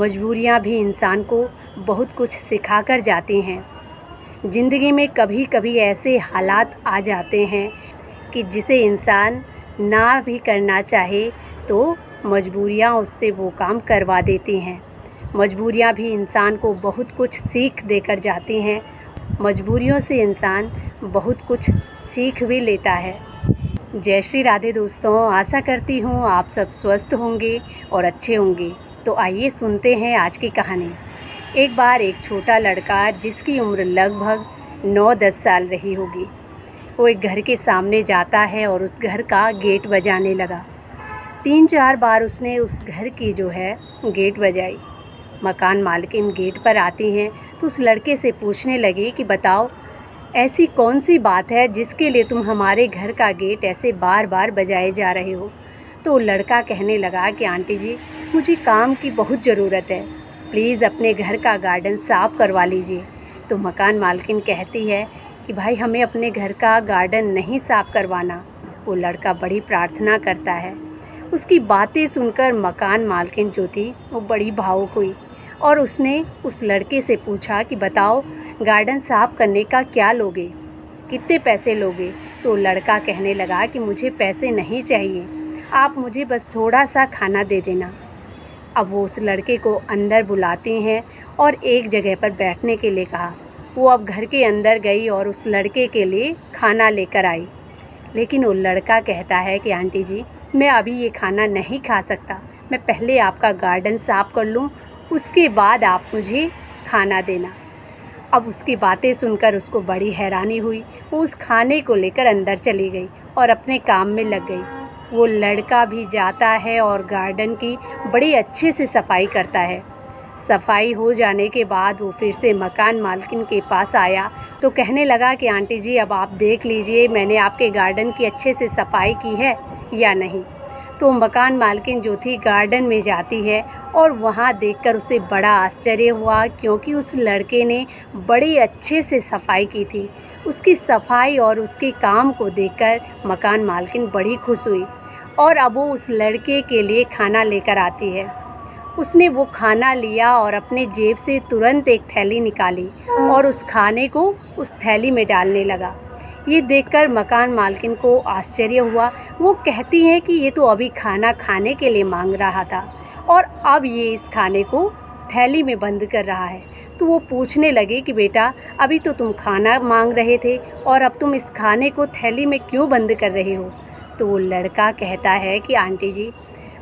मजबूरियाँ भी इंसान को बहुत कुछ सिखा कर जाती हैं। ज़िंदगी में कभी कभी ऐसे हालात आ जाते हैं कि जिसे इंसान ना भी करना चाहे तो मजबूरियाँ उससे वो काम करवा देती हैं। मजबूरियाँ भी इंसान को बहुत कुछ सीख देकर जाती हैं। मजबूरियों से इंसान बहुत कुछ सीख भी लेता है। जय श्री राधे दोस्तों, आशा करती हूँ आप सब स्वस्थ होंगे और अच्छे होंगे। तो आइए सुनते हैं आज की कहानी। एक बार एक छोटा लड़का जिसकी उम्र लगभग 9-10 साल रही होगी, वो एक घर के सामने जाता है और उस घर का गेट बजाने लगा। 3-4 बार उसने उस घर की गेट बजाई। मकान मालकिन गेट पर आती हैं तो उस लड़के से पूछने लगी कि बताओ, ऐसी कौन सी बात है जिसके लिए तुम हमारे घर का गेट ऐसे बार बार बजाए जा रहे हो। तो लड़का कहने लगा कि आंटी जी, मुझे काम की बहुत ज़रूरत है, प्लीज़ अपने घर का गार्डन साफ़ करवा लीजिए। तो मकान मालकिन कहती है कि भाई, हमें अपने घर का गार्डन नहीं साफ़ करवाना। वो लड़का बड़ी प्रार्थना करता है। उसकी बातें सुनकर मकान मालकिन जो थी वो बड़ी भावुक हुई और उसने उस लड़के से पूछा कि बताओ, गार्डन साफ़ करने का क्या लोगे, कितने पैसे लोगे। तो लड़का कहने लगा कि मुझे पैसे नहीं चाहिए, आप मुझे बस थोड़ा सा खाना दे देना। अब वो उस लड़के को अंदर बुलाती हैं और एक जगह पर बैठने के लिए कहा। वो अब घर के अंदर गई और उस लड़के के लिए खाना लेकर आई। लेकिन वो लड़का कहता है कि आंटी जी, मैं अभी ये खाना नहीं खा सकता, मैं पहले आपका गार्डन साफ़ कर लूँ, उसके बाद आप मुझे खाना देना। अब उसकी बातें सुनकर उसको बड़ी हैरानी हुई। वो उस खाने को लेकर अंदर चली गई और अपने काम में लग गई। वो लड़का भी जाता है और गार्डन की बड़ी अच्छे से सफाई करता है। सफाई हो जाने के बाद वो फिर से मकान मालकिन के पास आया तो कहने लगा कि आंटी जी, अब आप देख लीजिए मैंने आपके गार्डन की अच्छे से सफाई की है या नहीं। तो मकान मालकिन जो थी गार्डन में जाती है और वहाँ देखकर उसे बड़ा आश्चर्य हुआ, क्योंकि उस लड़के ने बड़े अच्छे से सफाई की थी। उसकी सफाई और उसके काम को देखकर मकान मालकिन बड़ी खुश हुई और अब वो उस लड़के के लिए खाना लेकर आती है। उसने वो खाना लिया और अपने जेब से तुरंत एक थैली निकाली और उस खाने को उस थैली में डालने लगा। ये देखकर मकान मालकिन को आश्चर्य हुआ। वो कहती हैं कि ये तो अभी खाना खाने के लिए मांग रहा था और अब ये इस खाने को थैली में बंद कर रहा है। तो वो पूछने लगे कि बेटा, अभी तो तुम खाना मांग रहे थे और अब तुम इस खाने को थैली में क्यों बंद कर रहे हो। तो वो लड़का कहता है कि आंटी जी,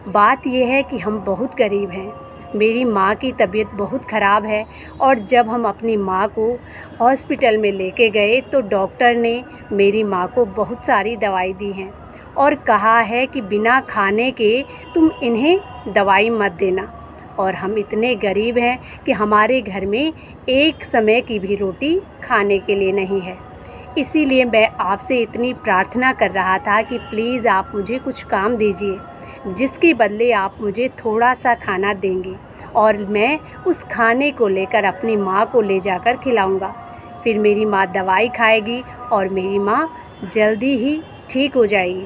बात यह है कि हम बहुत गरीब हैं, मेरी माँ की तबीयत बहुत ख़राब है और जब हम अपनी माँ को हॉस्पिटल में लेके गए तो डॉक्टर ने मेरी माँ को बहुत सारी दवाई दी हैं और कहा है कि बिना खाने के तुम इन्हें दवाई मत देना। और हम इतने गरीब हैं कि हमारे घर में एक समय की भी रोटी खाने के लिए नहीं है। इसीलिए मैं आपसे इतनी प्रार्थना कर रहा था कि प्लीज़ आप मुझे कुछ काम दीजिए, जिसके बदले आप मुझे थोड़ा सा खाना देंगे और मैं उस खाने को लेकर अपनी माँ को ले जाकर खिलाऊंगा। फिर मेरी माँ दवाई खाएगी और मेरी माँ जल्दी ही ठीक हो जाएगी।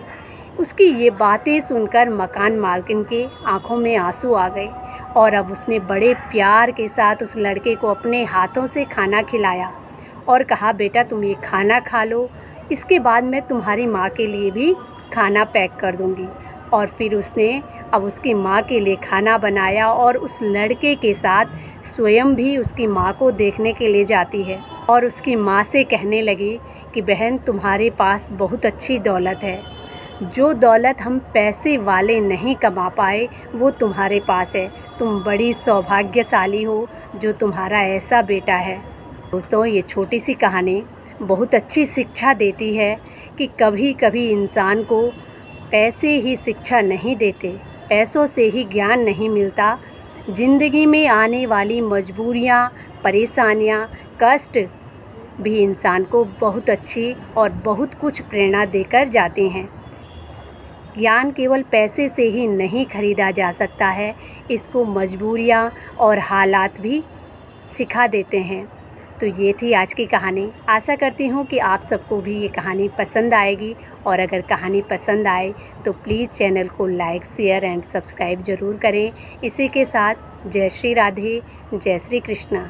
उसकी ये बातें सुनकर मकान मालकिन के आंखों में आंसू आ गए और अब उसने बड़े प्यार के साथ उस लड़के को अपने हाथों से खाना खिलाया और कहा, बेटा तुम ये खाना खा लो, इसके बाद मैं तुम्हारी माँ के लिए भी खाना पैक कर दूँगी। और फिर उसने अब उसकी माँ के लिए खाना बनाया और उस लड़के के साथ स्वयं भी उसकी माँ को देखने के लिए जाती है और उसकी माँ से कहने लगी कि बहन, तुम्हारे पास बहुत अच्छी दौलत है, जो दौलत हम पैसे वाले नहीं कमा पाए वो तुम्हारे पास है। तुम बड़ी सौभाग्यशाली हो जो तुम्हारा ऐसा बेटा है। दोस्तों, ये छोटी सी कहानी बहुत अच्छी शिक्षा देती है कि कभी कभी इंसान को पैसे ही शिक्षा नहीं देते, पैसों से ही ज्ञान नहीं मिलता। ज़िंदगी में आने वाली मजबूरियाँ, परेशानियाँ, कष्ट भी इंसान को बहुत अच्छी और बहुत कुछ प्रेरणा देकर जाते हैं। ज्ञान केवल पैसे से ही नहीं खरीदा जा सकता है, इसको मजबूरियाँ और हालात भी सिखा देते हैं। तो ये थी आज की कहानी। आशा करती हूँ कि आप सबको भी ये कहानी पसंद आएगी, और अगर कहानी पसंद आए तो प्लीज़ चैनल को लाइक, शेयर एंड सब्सक्राइब ज़रूर करें। इसी के साथ जय श्री राधे, जय श्री कृष्णा।